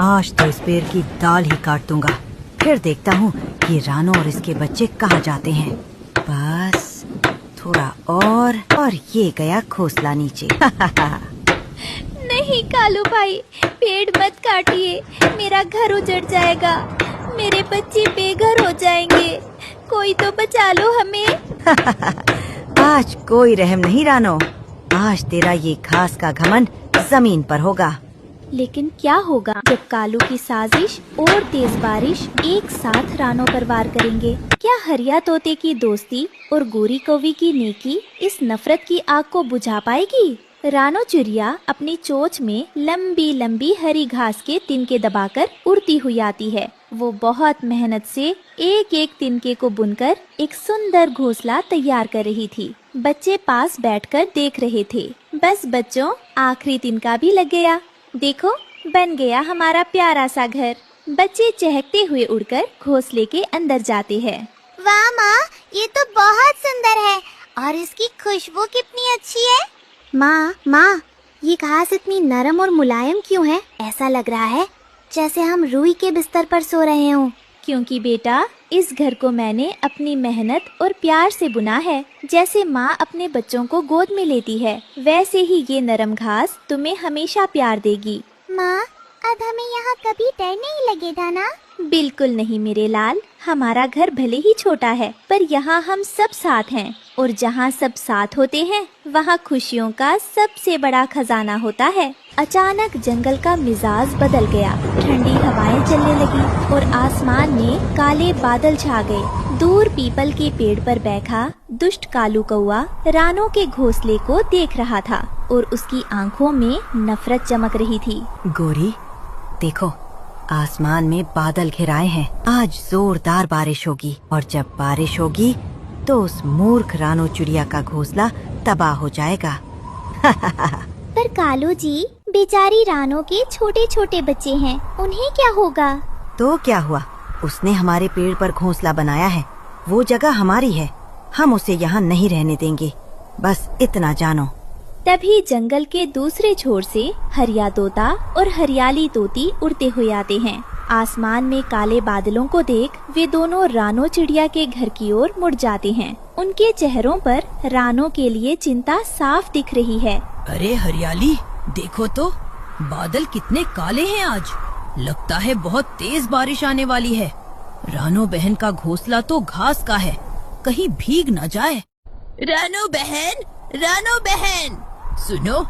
आज तो इस पेड़ की डाल ही काट दूंगा। फिर देखता हूँ ये रानो और इसके बच्चे कहाँ जाते हैं। बस थोड़ा और ये गया घोंसला नीचे। नहीं कालू भाई, पेड़ मत काटिए, मेरा घर उजड़ जाएगा, मेरे बच्चे बेघर हो जाएंगे, कोई तो बचा लो हमें। आज कोई रहम नहीं रानो, आज तेरा ये घास का घमंड जमीन पर होगा। लेकिन क्या होगा जब कालू की साजिश और तेज बारिश एक साथ रानो पर वार करेंगे? क्या हरिया तोते की दोस्ती और गोरी कौवी की नेकी इस नफरत की आग को बुझा पाएगी? रानो चिड़िया अपनी चोंच में लंबी लंबी हरी घास के तिनके दबाकर उड़ती हुई आती है। वो बहुत मेहनत से एक एक तिनके को बुनकर एक सुंदर घोंसला तैयार कर रही थी। बच्चे पास बैठकर देख रहे थे। बस बच्चों, आखिरी तिनका भी लग गया। देखो, बन गया हमारा प्यारा सा घर। बच्चे चहकते हुए उड़कर घोंसले के अंदर जाते हैं। वाह माँ, ये तो बहुत सुंदर है और इसकी खुशबू कितनी अच्छी है। माँ, ये घास इतनी नरम और मुलायम क्यों है? ऐसा लग रहा है जैसे हम रूई के बिस्तर पर सो रहे हों। क्योंकि बेटा, इस घर को मैंने अपनी मेहनत और प्यार से बुना है। जैसे माँ अपने बच्चों को गोद में लेती है, वैसे ही ये नरम घास तुम्हें हमेशा प्यार देगी। माँ, अब हमें यहाँ कभी डर नहीं लगेगा ना? बिल्कुल नहीं मेरे लाल, हमारा घर भले ही छोटा है, पर यहाँ हम सब साथ हैं, और जहाँ सब साथ होते हैं वहाँ खुशियों का सबसे बड़ा खजाना होता है। अचानक जंगल का मिजाज बदल गया, ठंडी हवाएं चलने लगी और आसमान में काले बादल छा गए। दूर पीपल के पेड़ पर बैठा दुष्ट कालू कौआ रानो के घोंसले को देख रहा था और उसकी आंखों में नफरत चमक रही थी। गोरी, देखो, आसमान में बादल घिराए हैं। आज जोरदार बारिश होगी और जब बारिश होगी तो उस मूर्ख रानो चिड़िया का घोंसला तबाह हो जाएगा। पर कालू जी, बेचारी रानो के छोटे छोटे बच्चे हैं, उन्हें क्या होगा? तो क्या हुआ, उसने हमारे पेड़ पर घोंसला बनाया है, वो जगह हमारी है, हम उसे यहाँ नहीं रहने देंगे, बस इतना जानो। तभी जंगल के दूसरे छोर से हरिया तोता और हरियाली तोती उड़ते हुए आते हैं। आसमान में काले बादलों को देख वे दोनों रानो चिड़िया के घर की ओर मुड़ जाते हैं। उनके चेहरों पर रानो के लिए चिंता साफ दिख रही है। अरे हरियाली, देखो तो बादल कितने काले हैं आज, लगता है बहुत तेज बारिश आने वाली है। रानो बहन का घोंसला तो घास का है, कहीं भीग न जाए। रानो बहन, सुनो,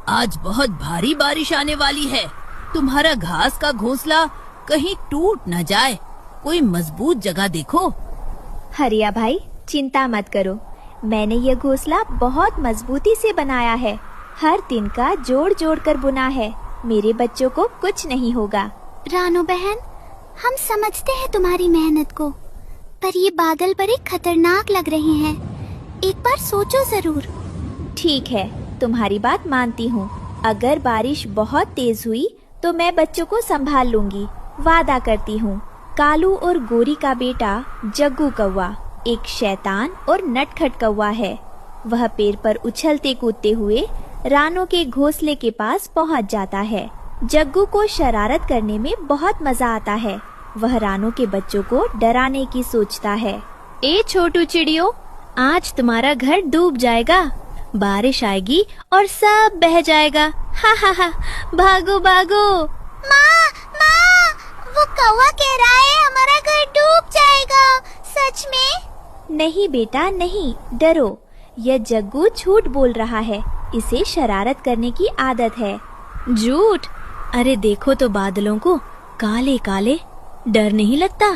आज बहुत भारी बारिश आने वाली है, तुम्हारा घास का घोंसला कहीं टूट न जाए, कोई मजबूत जगह देखो। हरिया भाई, चिंता मत करो, मैंने ये घोंसला बहुत मजबूती से बनाया है, हर तिनका जोड़ जोड़ कर बुना है, मेरे बच्चों को कुछ नहीं होगा। रानो बहन, हम समझते हैं तुम्हारी मेहनत को, पर ये बादल बड़े खतरनाक लग रहे हैं, एक बार सोचो जरूर। ठीक है, तुम्हारी बात मानती हूँ, अगर बारिश बहुत तेज हुई तो मैं बच्चों को संभाल लूंगी, वादा करती हूँ। कालू और गोरी का बेटा जग्गू कौवा एक शैतान और नटखट कौवा है। वह पेड़ पर उछलते कूदते हुए रानो के घोंसले के पास पहुँच जाता है। जग्गू को शरारत करने में बहुत मजा आता है। वह रानो के बच्चों को डराने की सोचता है। ए छोटू चिड़ियों, आज तुम्हारा घर डूब जाएगा, बारिश आएगी और सब बह जाएगा। हा हा हा, भागो भागो। माँ, वो कौवा कह रहा है हमारा घर डूब जाएगा, सच में? नहीं बेटा नहीं, डरो, यह जग्गू झूठ बोल रहा है, इसे शरारत करने की आदत है। झूठ? अरे देखो तो बादलों को, काले काले, डर नहीं लगता?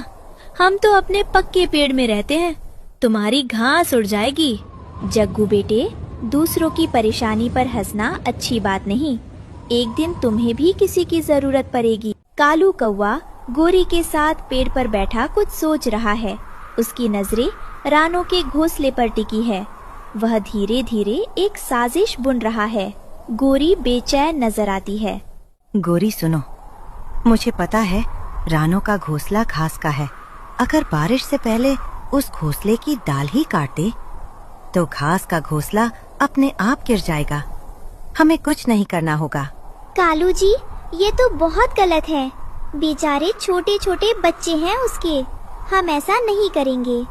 हम तो अपने पक्के पेड़ में रहते हैं, तुम्हारी घास उड़ जाएगी। जग्गू बेटे, दूसरों की परेशानी पर हंसना अच्छी बात नहीं, एक दिन तुम्हें भी किसी की जरूरत पड़ेगी। कालू कौवा गोरी के साथ पेड़ पर बैठा कुछ सोच रहा है। उसकी नजरें रानो के घोंसले पर टिकी है। वह धीरे धीरे एक साजिश बुन रहा है। गोरी बेचैन नजर आती है। गोरी सुनो, मुझे पता है रानो का घोंसला घास का है, अगर बारिश से पहले उस घोंसले की डाल ही काट दे तो घास का घोंसला अपने आप गिर जाएगा, हमें कुछ नहीं करना होगा। कालू जी, ये तो बहुत गलत है, बेचारे छोटे छोटे बच्चे हैं उसके। हम ऐसा नहीं करेंगे।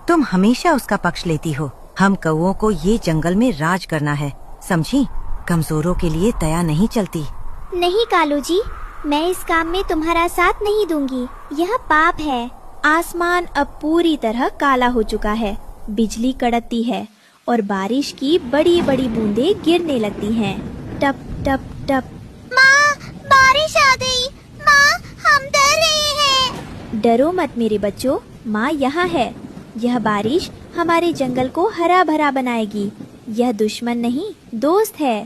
तुम हमेशा उसका पक्ष लेती हो। हम कौओं को ये जंगल में राज करना है, समझी? कमजोरों के लिए दया नहीं चलती। नहीं कालू जी, मैं इस काम में तुम्हारा साथ नहीं दूंगी। यह पाप है। आसमान अब पूरी तरह काला हो चुका है। बिजली कड़कती है और बारिश की बड़ी बड़ी बूंदें गिरने लगती हैं। टप टप टप। माँ, बारिश आ गई। माँ, हम डर रहे हैं। डरो मत मेरे बच्चों, माँ यहाँ है। यह बारिश हमारे जंगल को हरा भरा बनाएगी। यह दुश्मन नहीं, दोस्त है।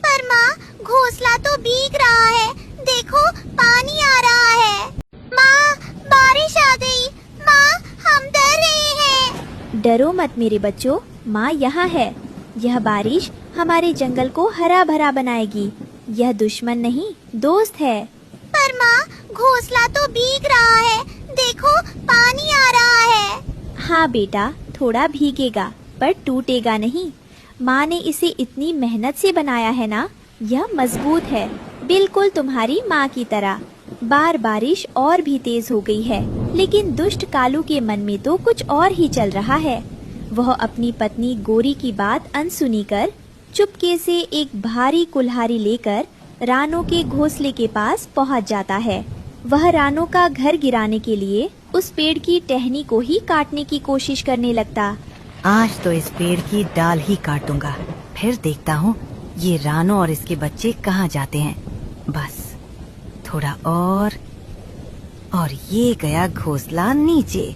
पर माँ, घोंसला तो भीग रहा है। देखो, पानी आ रहा है। माँ, बारिश आ गई। माँ, हम डर रहे हैं। डरो मत मेरे बच्चों, माँ यहाँ है। यह बारिश हमारे जंगल को हरा भरा बनाएगी। यह दुश्मन नहीं, दोस्त है। पर माँ, घोंसला तो भीग रहा है। देखो, पानी आ रहा है। हाँ बेटा, थोड़ा भीगेगा पर टूटेगा नहीं। माँ ने इसे इतनी मेहनत से बनाया है ना, यह मजबूत है, बिल्कुल तुम्हारी माँ की तरह। बारिश और भी तेज हो गई है, लेकिन दुष्ट कालू के मन में तो कुछ और ही चल रहा है। वह अपनी पत्नी गोरी की बात अनसुनी कर चुपके से एक भारी कुल्हाड़ी लेकर रानो के घोंसले के पास पहुंच जाता है। वह रानो का घर गिराने के लिए उस पेड़ की टहनी को ही काटने की कोशिश करने लगता। आज तो इस पेड़ की डाल ही काटूंगा, फिर देखता हूँ ये रानो और इसके बच्चे कहाँ जाते हैं। बस थोड़ा और ये गया घोंसला नीचे।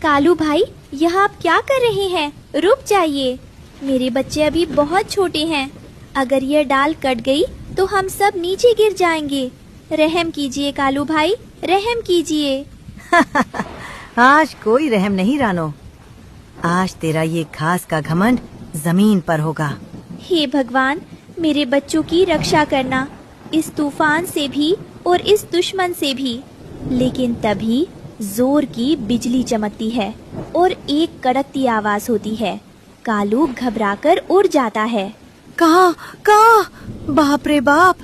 कालू भाई, यह आप क्या कर रहे हैं? रुक जाइए, मेरे बच्चे अभी बहुत छोटे हैं। अगर यह डाल कट गई तो हम सब नीचे गिर जाएंगे। रहम कीजिए कालू भाई, रहम कीजिए। आज कोई रहम नहीं रानो, आज तेरा ये घास का घमंड जमीन पर होगा। हे भगवान, मेरे बच्चों की रक्षा करना, इस तूफान से भी और इस दुश्मन से भी। लेकिन तभी जोर की बिजली चमकती है और एक कड़कती आवाज होती है। कालू घबराकर उड़ जाता है। कहाँ? बाप रे बाप,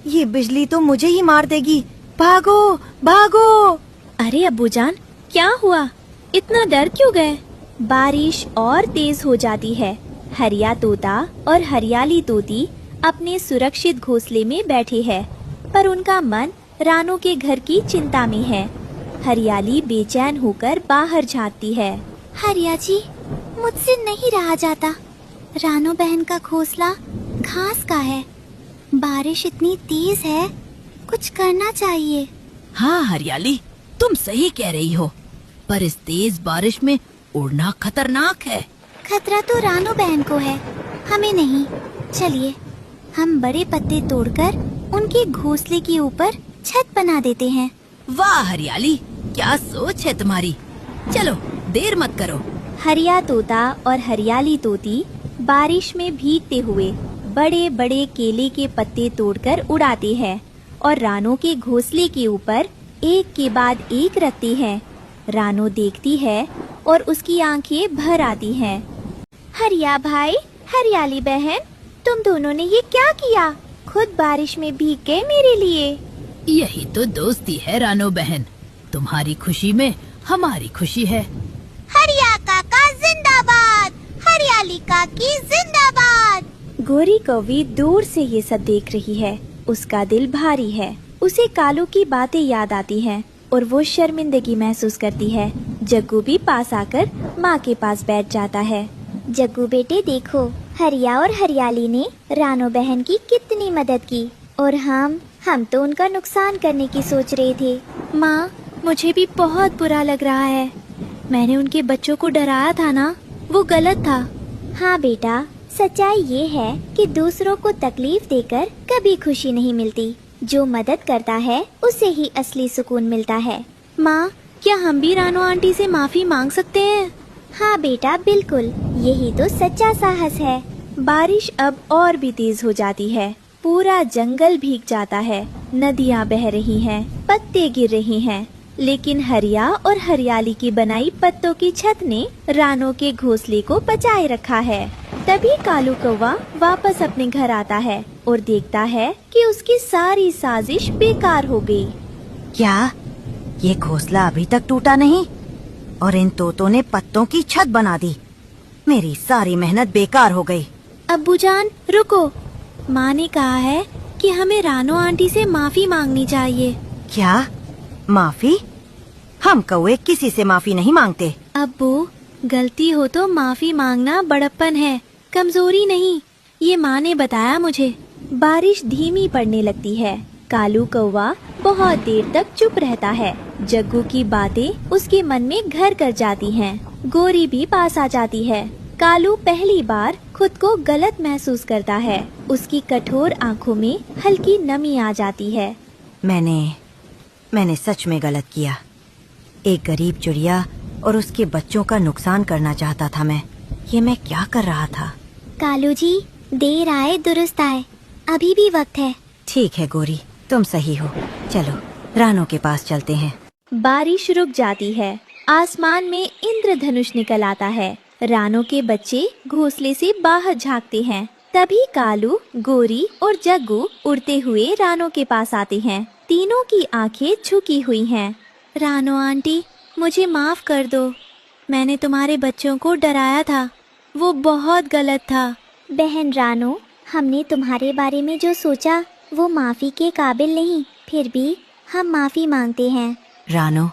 ये बिजली तो मुझे ही मार देगी। भागो भागो। अरे अब्बूजान, क्या हुआ? इतना डर क्यों गए? बारिश और तेज हो जाती है। हरिया तोता और हरियाली तोती अपने सुरक्षित घोंसले में बैठे हैं, पर उनका मन रानो के घर की चिंता में है। हरियाली बेचैन होकर बाहर झांकती है। हरिया जी, मुझसे नहीं रहा जाता। रानो बहन का घोंसला घास का है। बारिश इतनी तेज है, कुछ करना चाहिए। हाँ हरियाली, तुम सही कह रही हो, पर इस तेज बारिश में उड़ना खतरनाक है। खतरा तो रानो बहन को है, हमें नहीं। चलिए, हम बड़े पत्ते तोड़कर उनके घोंसले के ऊपर छत बना देते हैं। वाह हरियाली, क्या सोच है तुम्हारी। चलो, देर मत करो। हरिया तोता और हरियाली तोती बारिश में भीगते हुए बड़े बड़े केले के पत्ते तोड़कर उड़ाते हैं और रानो के घोंसले के ऊपर एक के बाद एक रखते हैं। रानो देखती है और उसकी आंखें भर आती हैं। हरिया भाई, हरियाली बहन, तुम दोनों ने ये क्या किया? खुद बारिश में भीग गए मेरे लिए। यही तो दोस्ती है रानो बहन, तुम्हारी खुशी में हमारी खुशी है। हरिया काका जिंदाबाद, हरियाली काकी जिंदाबाद। गोरी कौवी दूर से ये सब देख रही है। उसका दिल भारी है। उसे कालू की बातें याद आती हैं और वो शर्मिंदगी महसूस करती है। जग्गू भी पास आकर माँ के पास बैठ जाता है। जग्गू बेटे देखो, हरिया और हरियाली ने रानो बहन की कितनी मदद की और हम तो उनका नुकसान करने की सोच रहे थे। माँ, मुझे भी बहुत बुरा लग रहा है। मैंने उनके बच्चों को डराया था ना, वो गलत था। हाँ बेटा, सच्चाई ये है कि दूसरों को तकलीफ देकर कभी खुशी नहीं मिलती। जो मदद करता है उसे ही असली सुकून मिलता है। माँ, क्या हम भी रानो आंटी से माफी मांग सकते हैं? हाँ बेटा, बिल्कुल, यही तो सच्चा साहस है। बारिश अब और भी तेज हो जाती है। पूरा जंगल भीग जाता है। नदियाँ बह रही हैं, पत्ते गिर रही हैं, लेकिन हरिया और हरियाली की बनाई पत्तों की छत ने रानो के घोंसले को बचाए रखा है। तभी कालू कौवा वापस अपने घर आता है और देखता है कि उसकी सारी साजिश बेकार हो गई। क्या ये घोंसला अभी तक टूटा नहीं? और इन तोतों ने पत्तों की छत बना दी। मेरी सारी मेहनत बेकार हो गई। अब्बूजान रुको, माँ ने कहा है कि हमें रानो आंटी से माफी मांगनी चाहिए। क्या माफी? हम कौवे किसी से माफी नहीं मांगते। अब्बू, गलती हो तो माफी मांगना बड़प्पन है, कमजोरी नहीं, ये माँ ने बताया मुझे। बारिश धीमी पड़ने लगती है। कालू कौवा बहुत देर तक चुप रहता है। जग्गू की बातें उसके मन में घर कर जाती हैं। गोरी भी पास आ जाती है। कालू पहली बार खुद को गलत महसूस करता है। उसकी कठोर आंखों में हल्की नमी आ जाती है। मैंने सच में गलत किया। एक गरीब चिड़िया और उसके बच्चों का नुकसान करना चाहता था मैं। ये मैं क्या कर रहा था? कालू जी, देर आए दुरुस्त आए, अभी भी वक्त है। ठीक है गोरी, तुम सही हो। चलो रानो के पास चलते हैं। बारिश रुक जाती है। आसमान में इंद्रधनुष निकल आता है। रानो के बच्चे घोंसले से बाहर झांकते हैं। तभी कालू, गोरी और जग्गू उड़ते हुए रानो के पास आते हैं। तीनों की आंखें झुकी हुई हैं। रानो आंटी, मुझे माफ कर दो। मैंने तुम्हारे बच्चों को डराया था, वो बहुत गलत था। बहन रानो, हमने तुम्हारे बारे में जो सोचा वो माफी के काबिल नहीं, फिर भी हम माफी मांगते हैं। रानो,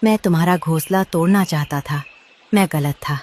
मैं तुम्हारा घोंसला तोड़ना चाहता था, मैं गलत था।